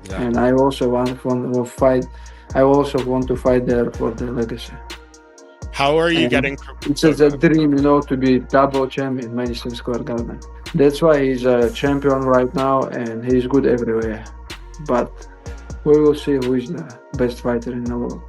Yeah. And I also want to fight. I also want to fight there for the legacy. How are you And getting? it's a dream, to be double champion Madison Square Garden. That's why he's a champion right now, and he's good everywhere. But we will see who is the best fighter in the world.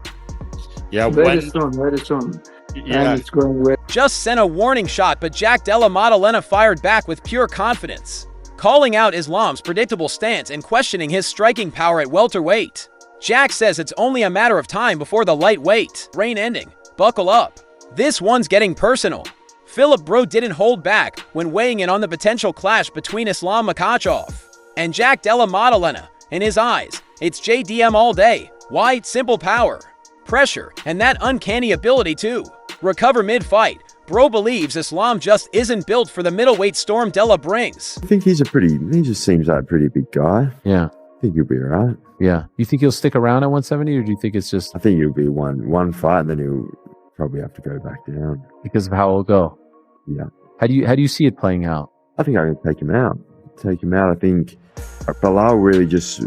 Yeah, Very soon. Yeah. And it's going well. Just sent a warning shot, but Jack Della Maddalena fired back with pure confidence, calling out Islam's predictable stance and questioning his striking power at welterweight. Jack says it's only a matter of time before the lightweight reign ending. Buckle up. This one's getting personal. Philip Bro didn't hold back when weighing in on the potential clash between Islam Makhachev and Jack Della Maddalena. In his eyes, it's JDM all day. Why? Simple power, pressure, and that uncanny ability to recover mid-fight. Bro believes Islam just isn't built for the middleweight storm Della brings. I think he just seems like a pretty big guy. Yeah. I think he'll be all right. Yeah. You think he'll stick around at 170, or do you think it's just I think he'll be one fight, and then he'll probably have to go back down. because of how it'll go? Yeah. How do you see it playing out? I think I can take him out. I think Bilal really just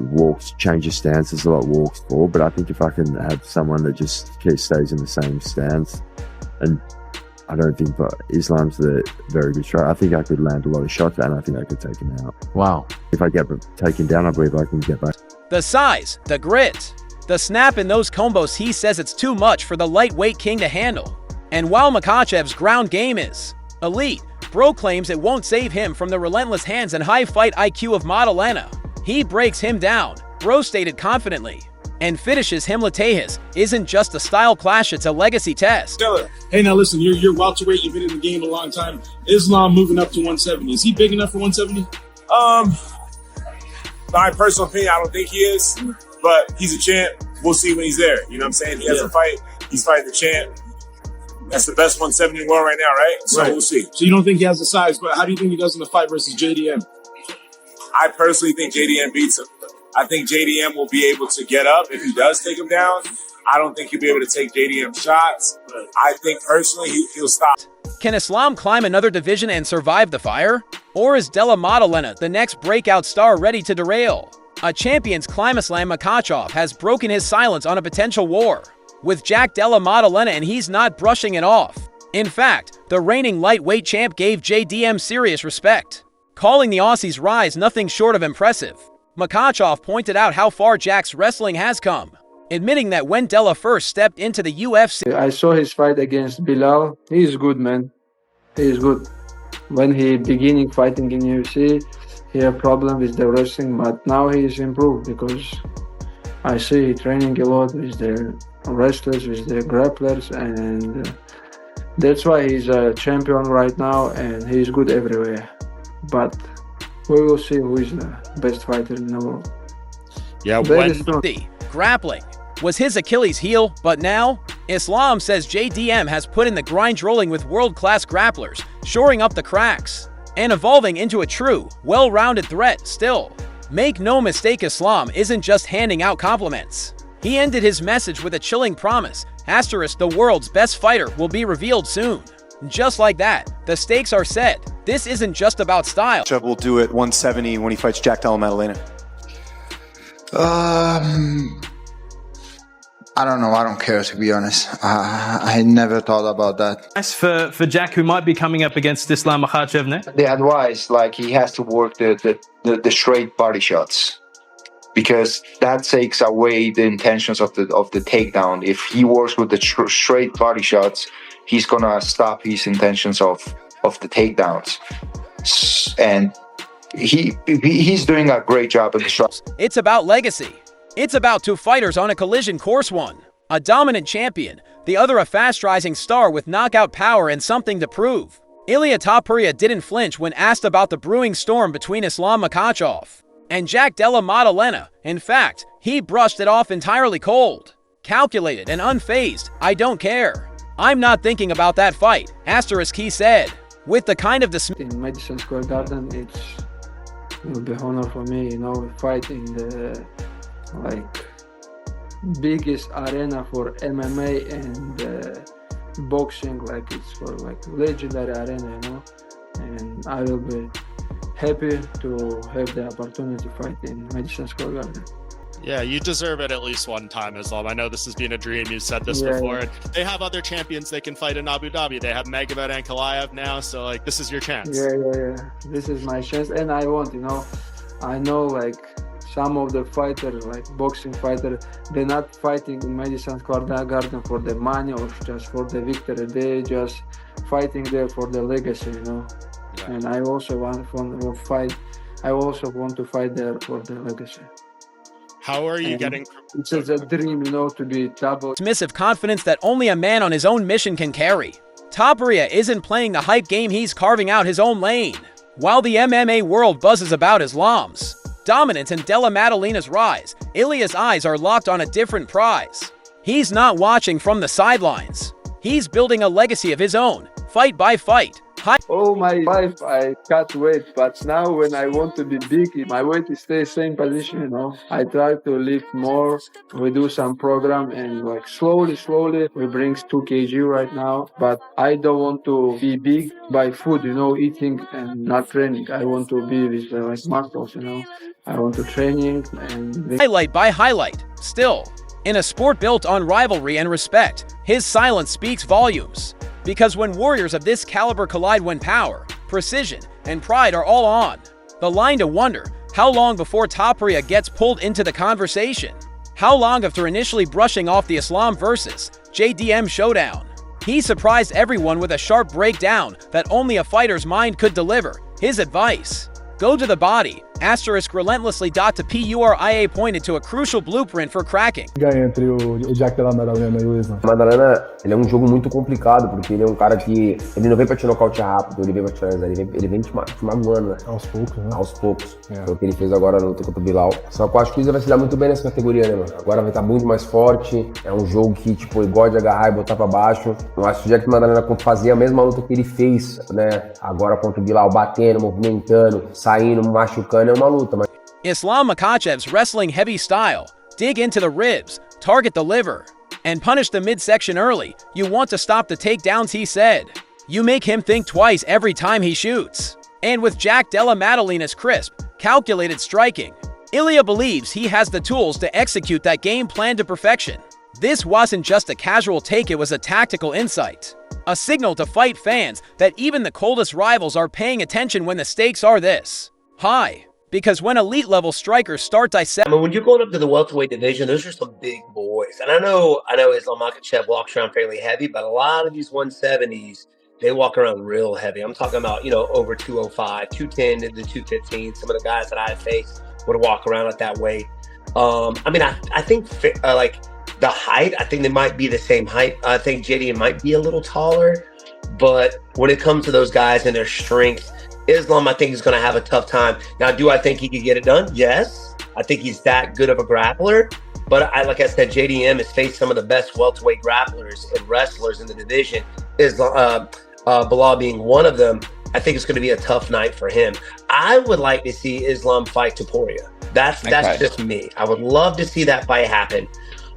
changes stances a lot, walks forward. But I think if I can have someone that just stays in the same stance, and I don't think Islam's the very good shot. I think I could land a lot of shots, and I think I could take him out. Wow. If I get taken down, I believe I can get back. The size, the grit, the snap in those combos, he says it's too much for the lightweight king to handle. And while Makhachev's ground game is elite, Bro claims it won't save him from the relentless hands and high fight IQ of Maddalena. He breaks him down, Bro stated confidently, and finishes him. Latejas isn't just a style clash, it's a legacy test. Della, hey, now listen, you're welterweight, you've been in the game a long time. Islam moving up to 170. Is he big enough for 170? My personal opinion, I don't think he is, but he's a champ. We'll see when he's there. You know what I'm saying? He has a fight. He's fighting the champ. That's the best 170 in the world right now, right? So We'll see. So you don't think he has the size, but how do you think he does in the fight versus JDM? I personally think JDM beats him. I think JDM will be able to get up if he does take him down. I don't think he'll be able to take JDM shots. I think personally he'll stop. Can Islam climb another division and survive the fire? Or is Della Maddalena the next breakout star ready to derail? A champion's climb. Islam Makhachev has broken his silence on a potential war with Jack Della Maddalena, and he's not brushing it off. In fact, the reigning lightweight champ gave JDM serious respect, calling the Aussie's rise nothing short of impressive. Makhachev pointed out how far Jack's wrestling has come, admitting that when Della first stepped into the UFC, I saw his fight against Bilal. He's good, man. He's good. When he beginning fighting in UFC, he had problem with the wrestling, but now he's improved because I see he training a lot with the wrestlers, with the grapplers, and that's why he's a champion right now, and he's good everywhere. But we will see who is the best fighter in the world. Yeah, Very soon. grappling was his Achilles heel, but now Islam says JDM has put in the grind, rolling with world-class grapplers, shoring up the cracks, and evolving into a true, well-rounded threat. Still, make no mistake, Islam isn't just handing out compliments. He ended his message with a chilling promise. Asterisk, the world's best fighter will be revealed soon. Just like that, the stakes are set. This isn't just about style. Makhachev will do it 170 when he fights Jack Della Maddalena. I don't know. I don't care, to be honest. I never thought about that. Nice for Jack, who might be coming up against Islam Makhachev next. The advice, he has to work the straight body shots, because that takes away the intentions of the takedown. If he works with the straight body shots, he's gonna stop his intentions of the takedowns, and he's doing a great job in the shots. It's about legacy. It's about two fighters on a collision course, one a dominant champion, the other a fast-rising star with knockout power and something to prove. Ilia Topuria didn't flinch when asked about the brewing storm between Islam Makhachev and Jack Della Maddalena. In fact, he brushed it off entirely cold, calculated, and unfazed. I don't care. I'm not thinking about that fight. Asterisk, he said, with the kind of in Madison Square Garden, it will be honor for me, fighting the biggest arena for MMA and boxing, it's for legendary arena, and I will be happy to have the opportunity to fight in Madison Square Garden. Yeah, you deserve it at least one time, Islam. I know this has been a dream. You've said this Yeah, before. yeah. And they have other champions they can fight in Abu Dhabi. They have Magomed and Ankalaev now, so like this is your chance. Yeah. This is my chance, and I want, I know like some of the fighters, like boxing fighter, they're not fighting in Madison Square Garden for the money or just for the victory. They just fighting there for the legacy, Yeah. And I also want to fight. I also want to fight there for the legacy. How are you And getting? It's just a dream, to be double. Dismissive confidence that only a man on his own mission can carry. Topuria isn't playing the hype game, he's carving out his own lane. While the MMA world buzzes about Islam's dominance and Della Maddalena's rise, Ilya's eyes are locked on a different prize. He's not watching from the sidelines. He's building a legacy of his own, fight by fight. All my life I cut weight, but now when I want to be big, my weight stays same position, I try to lift more. We do some program and like slowly, we bring 2 kg right now. But I don't want to be big by food, eating and not training. I want to be with like muscles, I want to training and highlight by highlight. Still, in a sport built on rivalry and respect, his silence speaks volumes. Because when warriors of this caliber collide, when power, precision, and pride are all on the line, to wonder how long before Topuria gets pulled into the conversation. How long after initially brushing off the Islam versus JDM showdown, he surprised everyone with a sharp breakdown that only a fighter's mind could deliver. His advice: go to the body, relentlessly. To Puria pointed to a crucial blueprint for cracking. Entre o Jack Della Maddalena e o Islam. Maddalena, ele é um jogo muito complicado, porque ele é um cara que ele não vem pra te nocautear rápido, ele vem pra te finalizar, ele vem te magoando, né? Aos poucos, né? Aos poucos. Foi o que ele fez agora na luta contra o Bilal. Só que eu acho que o Islam vai se dar muito bem nessa categoria, né, mano? Agora vai estar muito mais forte, é um jogo que, tipo, ele gosta de agarrar e botar pra baixo. Eu acho que o Jack Maddalena fazia a mesma luta que ele fez, né? Agora contra o Bilal, batendo, movimentando, saindo, machucando, é uma luta, mas Islam Makhachev's wrestling heavy style, dig into the ribs, target the liver, and punish the midsection early. You want to stop the takedowns, he said. You make him think twice every time he shoots. And with Jack Della Maddalena's crisp, calculated striking, Ilya believes he has the tools to execute that game plan to perfection. This wasn't just a casual take, it was a tactical insight. A signal to fight fans that even the coldest rivals are paying attention when the stakes are this high. Because when elite-level strikers start dissecting... I mean, when you're going up to the welterweight division, those are some big boys. And I know Islam Makhachev walks around fairly heavy, but a lot of these 170s, they walk around real heavy. I'm talking about, over 205, 210 to 215. Some of the guys that I faced would walk around at that weight. I think, like, the height, I think they might be the same height. I think JDM might be a little taller. But when it comes to those guys and their strength, Islam, I think, is going to have a tough time. Now, do I think he could get it done? Yes. I think he's that good of a grappler. But like I said, JDM has faced some of the best welterweight grapplers and wrestlers in the division, Islam, Bilal being one of them. I think it's going to be a tough night for him. I would like to see Islam fight Topuria. That's just me. I would love to see that fight happen.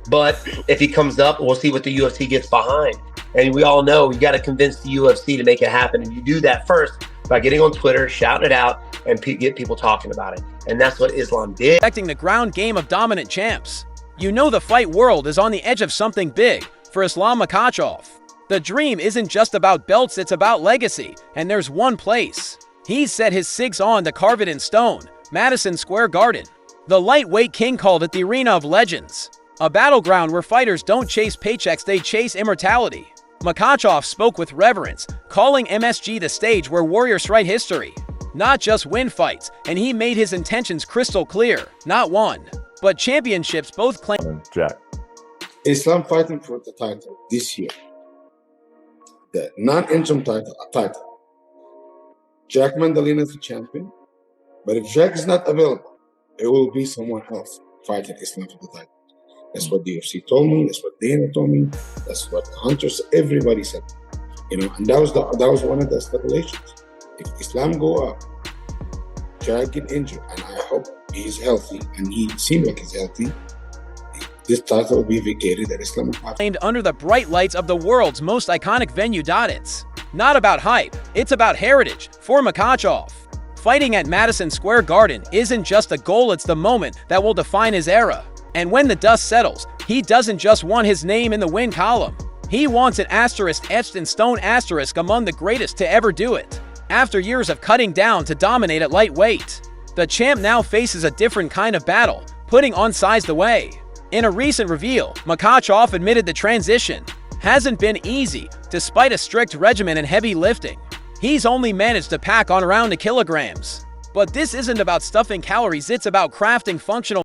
But if he comes up, we'll see what the UFC gets behind. And we all know you got to convince the UFC to make it happen. And you do that first by getting on Twitter, shouting it out, and get people talking about it. And that's what Islam did. Affecting the ground game of dominant champs. You know the fight world is on the edge of something big for Islam Makhachev. The dream isn't just about belts, it's about legacy. And there's one place he's set his sights on to carve it in stone: Madison Square Garden. The lightweight king called it the arena of legends. A battleground where fighters don't chase paychecks, they chase immortality. Makhachev spoke with reverence, calling MSG the stage where warriors write history, not just win fights, and he made his intentions crystal clear. Not one, but championships, both claim. Jack. Islam fighting for the title this year. The non-interim title. Jack Maddalena is the champion, but if Jack is not available, it will be someone else fighting Islam for the title. That's what the UFC told me. That's what Dana told me. That's what the hunters, everybody said. And that was one of the stipulations. If Islam go up, Jack get injured, and I hope he's healthy, and he seemed like he's healthy, this title will be vacated at Islam. Claimed under the bright lights of the world's most iconic venue. It's not about hype, it's about heritage for Makhachev. Fighting at Madison Square Garden isn't just a goal, it's the moment that will define his era. And when the dust settles, he doesn't just want his name in the win column. He wants an asterisk etched in stone asterisk among the greatest to ever do it. After years of cutting down to dominate at lightweight, the champ now faces a different kind of battle, putting on size the way. In a recent reveal, Makhachev admitted the transition hasn't been easy, despite a strict regimen and heavy lifting. He's only managed to pack on around 1 kilograms. But this isn't about stuffing calories, it's about crafting functional